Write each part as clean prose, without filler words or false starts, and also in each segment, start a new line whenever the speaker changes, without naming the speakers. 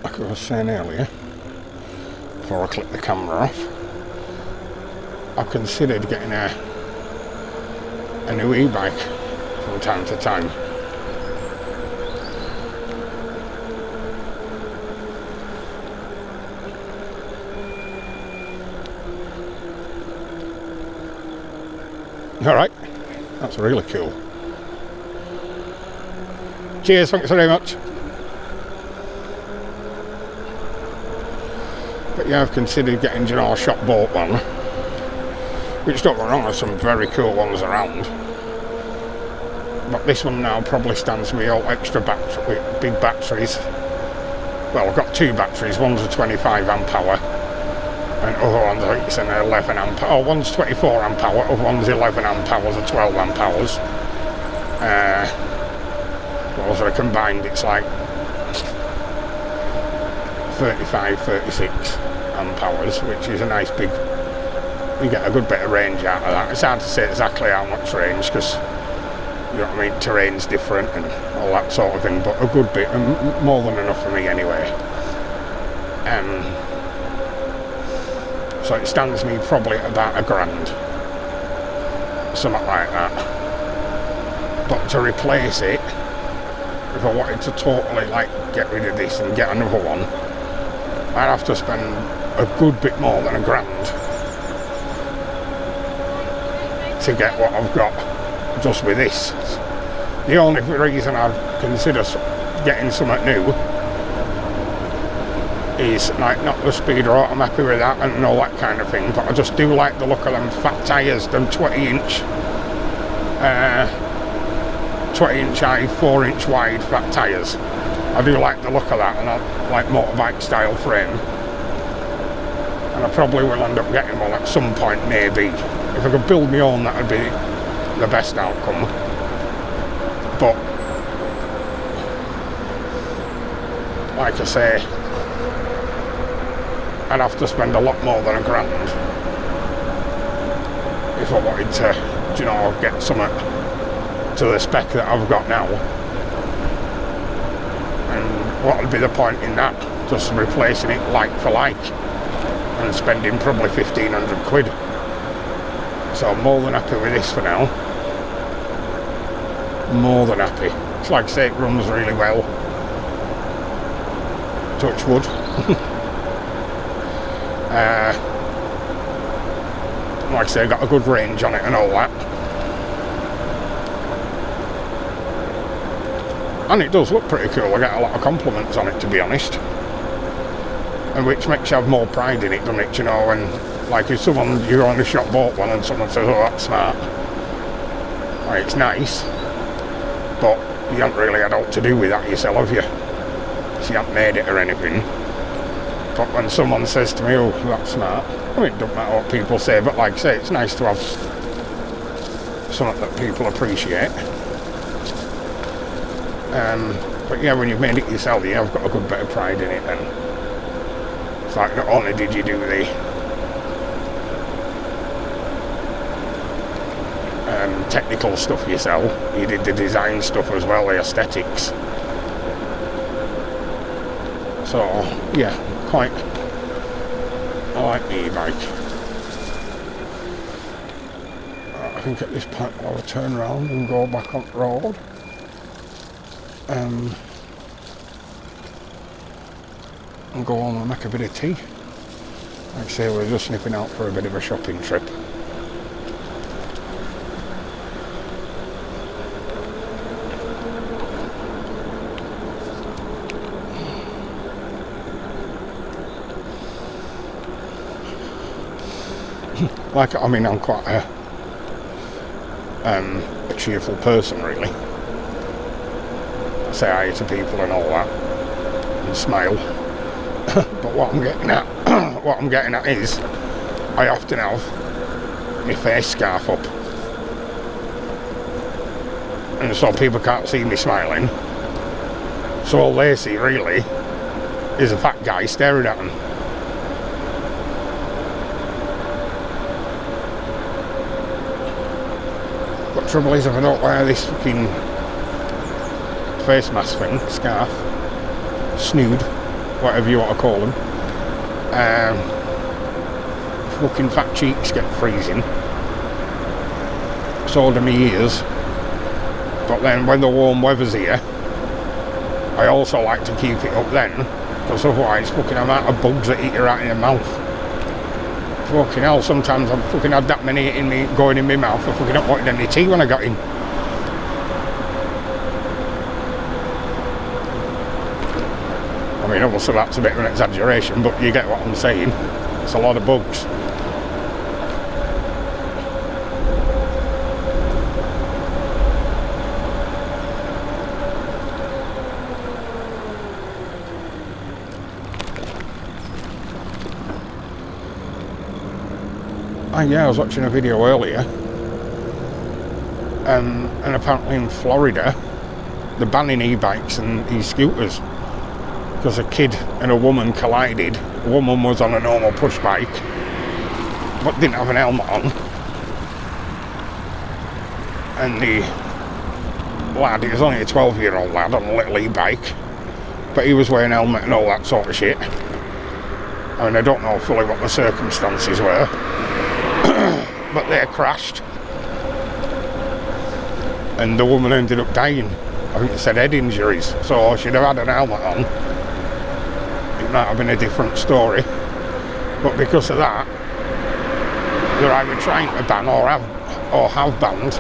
like I was saying earlier, before I click the camera off, I've considered getting a new e-bike from time to time. Alright, that's really cool. Cheers, thanks very much. But yeah, I've considered getting, you know, a shop bought one, which, don't get me wrong, there's some very cool ones around. But this one now probably stands me all extra big batteries. Well, I've got two batteries, one's a 25 amp hour, and other one's, I think it's an 11 amp, oh, one's 24 amp hour, other one's 11 amp hours or 12 amp hours. Well, so combined it's like 35, 36 amp hours, which is a nice big, you get a good bit of range out of that. It's hard to say exactly how much range, because, you know what I mean, terrain's different and all that sort of thing, but a good bit, and more than enough for me anyway. So it stands me probably at about £1,000, something like that. But to replace it, if I wanted to totally like get rid of this and get another one, I'd have to spend a good bit more than £1,000 to get what I've got just with this. The only reason I'd consider getting something new is like not the speed or I'm happy with that and all that kind of thing, but I just do like the look of them fat tyres, them 20-inch high, 4-inch wide fat tyres. I do like the look of that, and I like motorbike style frame, and I probably will end up getting one at some point, maybe. If I could build my own, that would be the best outcome, but like I say, I'd have to spend a lot more than £1,000 if I wanted to, you know, get something to the spec that I've got now. And what would be the point in that? Just replacing it like for like and spending probably 1,500 quid. So I'm more than happy with this for now. More than happy. It's like I say, it runs really well. Touch wood. Like I say, got a good range on it and all that. And it does look pretty cool. I get a lot of compliments on it, to be honest. And which makes you have more pride in it, doesn't it, you know, and like if someone, you're on the shop bought one and someone says, oh, that's smart. Well, it's nice, but you haven't really had aught to do with that yourself, have you? So you haven't made it or anything. But when someone says to me, oh, that's smart, I mean, it doesn't matter what people say, but like I say, it's nice to have something that people appreciate. But yeah, when you've made it yourself, you have got a good bit of pride in it, and it's like, not only did you do the technical stuff yourself, you did the design stuff as well, the aesthetics. So yeah, quite, I like the e-bike. I think at this point I'll turn around and go back on the road. And go home and make a bit of tea. Like I say, we're just nipping out for a bit of a shopping trip. Like, I mean, I'm quite a cheerful person, really. I say hi to people and all that, and smile. But what I'm getting at is, I often have my face scarf up, and so people can't see me smiling. So all they see really is a fat guy staring at them. But trouble is, if I don't wear this fucking face mask thing, scarf, snood, whatever you want to call them. Fucking fat cheeks get freezing. So do my ears. But then when the warm weather's here, I also like to keep it up then, because otherwise fucking amount of bugs that eat you right in your mouth. Fucking hell, sometimes I've fucking had that many going in my mouth. I fucking not wanted any tea when I got in. I mean, obviously that's a bit of an exaggeration, but you get what I'm saying. It's a lot of bugs. Yeah, I was watching a video earlier, and apparently in Florida they're banning e-bikes and e-scooters because a kid and a woman collided. The woman was on a normal push bike but didn't have an helmet on, and the lad, he was only a 12-year-old lad on a little e-bike, but he was wearing a helmet and all that sort of shit. I mean, I don't know fully what the circumstances were, but they crashed and the woman ended up dying. I think it said head injuries, so she'd have had an helmet on, it might have been a different story. But because of that, they're either trying to ban or have banned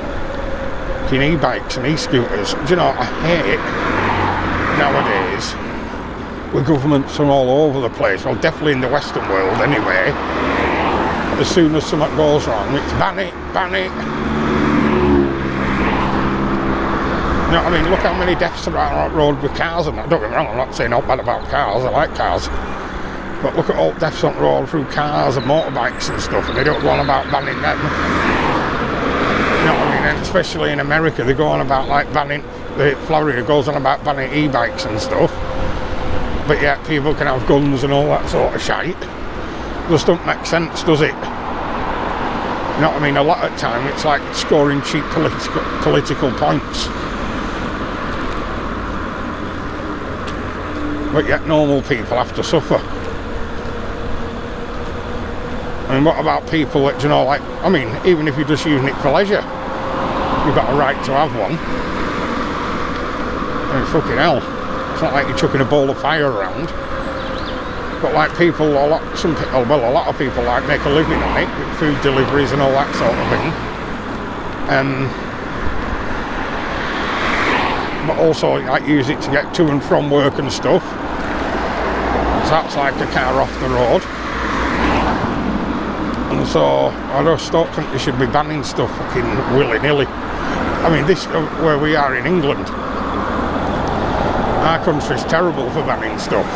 e-bikes and e-scooters. Do you know, I hate nowadays with governments from all over the place, well, definitely in the Western world anyway. As soon as something goes wrong, it's ban it, ban it. You know what I mean? Look how many deaths are out on the road with cars and that. Don't get me wrong, I'm not saying all bad about cars, I like cars. But look at all deaths on the road through cars and motorbikes and stuff, and they don't go on about banning them. You know what I mean? And especially in America, they go on about like banning, Florida goes on about banning e-bikes and stuff. But yet people can have guns and all that sort of shite. Just don't make sense, does it? You know what I mean? A lot of the time it's like scoring cheap political points. But yet normal people have to suffer. I mean, what about people that, you know, like, I mean, even if you're just using it for leisure, you've got a right to have one. I mean, fucking hell. It's not like you're chucking a ball of fire around. But like people, a lot of people like make a living on it, with food deliveries and all that sort of thing. But also like use it to get to and from work and stuff. So that's like a car off the road. And so I just don't think they should be banning stuff fucking willy-nilly. I mean, this where we are in England, our country's terrible for banning stuff.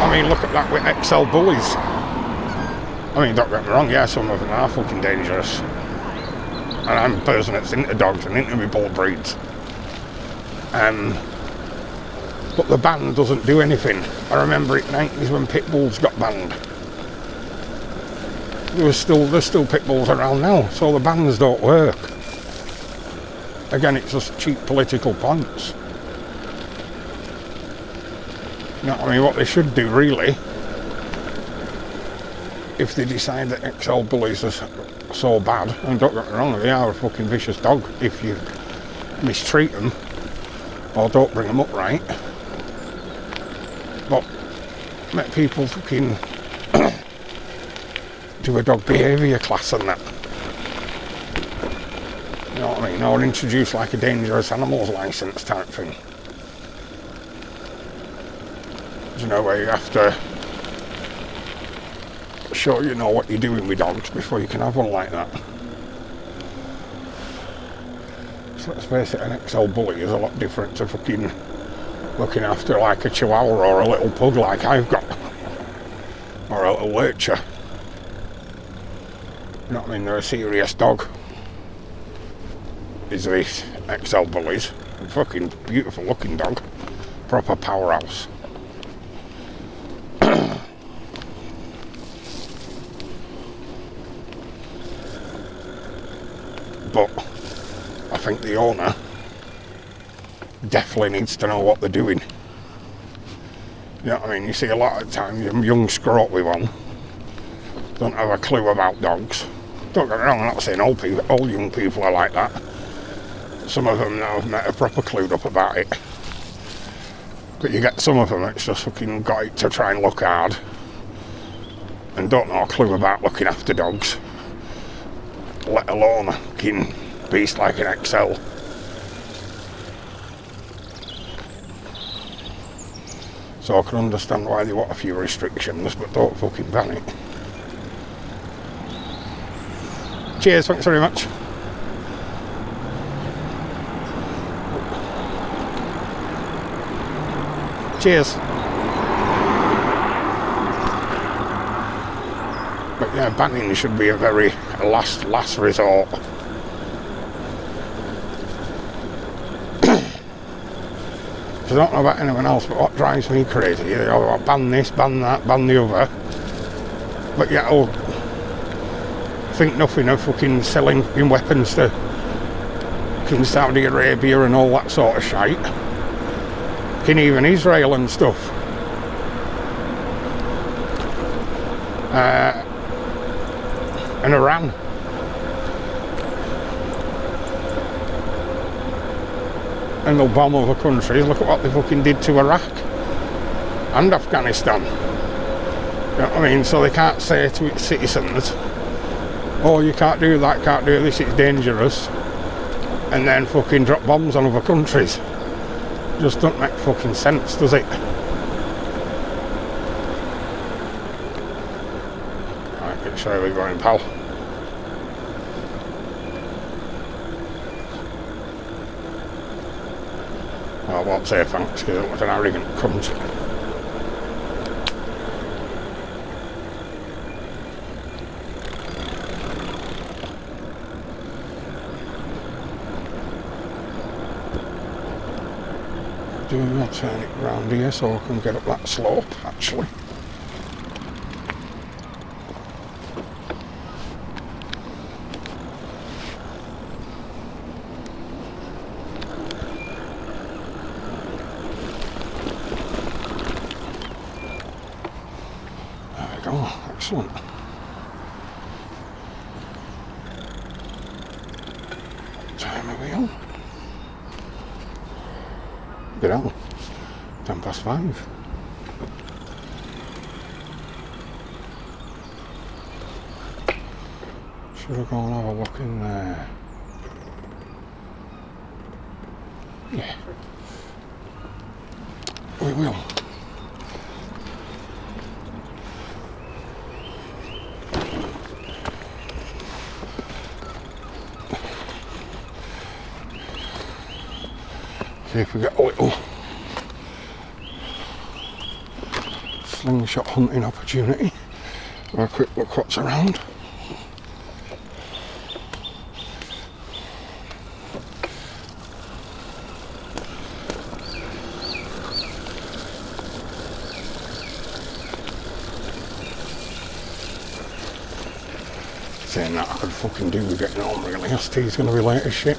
I mean, look at that with XL bullies. I mean, don't get me wrong, yeah, some of them are fucking dangerous. And I'm a person that's into dogs and into my bull breeds. But the ban doesn't do anything. I remember in the 90s when pit bulls got banned. There's still pit bulls around now, so the bans don't work. Again, it's just cheap political points. You know what I mean? What they should do, really, if they decide that XL bullies are so bad, and don't get me wrong, they are a fucking vicious dog if you mistreat them or don't bring them up right. But make people fucking do a dog behaviour class and that. You know what I mean? Or introduce like a dangerous animals licence type thing. You know, where you have to show you know what you're doing with dogs before you can have one like that. So let's face it, an XL bully is a lot different to fucking looking after like a chihuahua or a little pug like I've got, or a little lurcher. You know what I mean? They're a serious dog. Is these XL bullies? A fucking beautiful looking dog, proper powerhouse. but I think the owner definitely needs to know what they're doing. You know what I mean? You see a lot of times young scroty one don't have a clue about dogs. Don't get me wrong, I'm not saying all young people are like that. Some of them now have met a proper clued up about it. But you get some of them that's just fucking got it to try and look hard and don't know a clue about looking after dogs, let alone a fucking beast like an XL. So I can understand why they want a few restrictions, but don't fucking ban it. Cheers, thanks very much. Cheers. But yeah, banning should be a very last resort. I don't know about anyone else, but what drives me crazy, you know, ban this, ban that, ban the other. But yeah, I'll think nothing of fucking selling fucking weapons to fucking Saudi Arabia and all that sort of shite. Fucking even Israel and stuff. And Iran. And they'll bomb other countries. Look at what they fucking did to Iraq and Afghanistan. You know what I mean? So they can't say to its citizens, oh, you can't do that, can't do this, it's dangerous, and then fucking drop bombs on other countries. Just don't make fucking sense, does it? Right, which way are we going, pal? Well, I won't say thanks because it was an arrogant cunt. I'll turn it round here so I can get up that slope actually. There we go, excellent. Time are we on? Get on. 5:10. Should I go and have a look in there? Yeah. We will. See if we get a little slingshot hunting opportunity. Have a quick look what's around. Saying that I could fucking do with getting home really. ST's gonna be late as shit.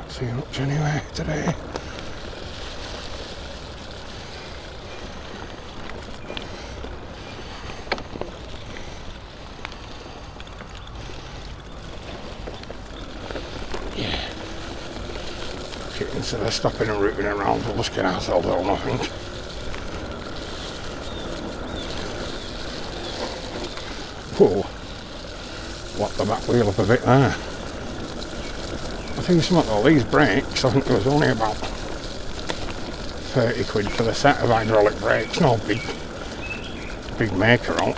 See much anyway today. Yeah. Instead of stopping and rooting around, we'll just get ourselves home, I think. Whoa. Locked the back wheel up a bit there. I think some of all these brakes, I think there was only about 30 quid for the set of hydraulic brakes, no big maker out.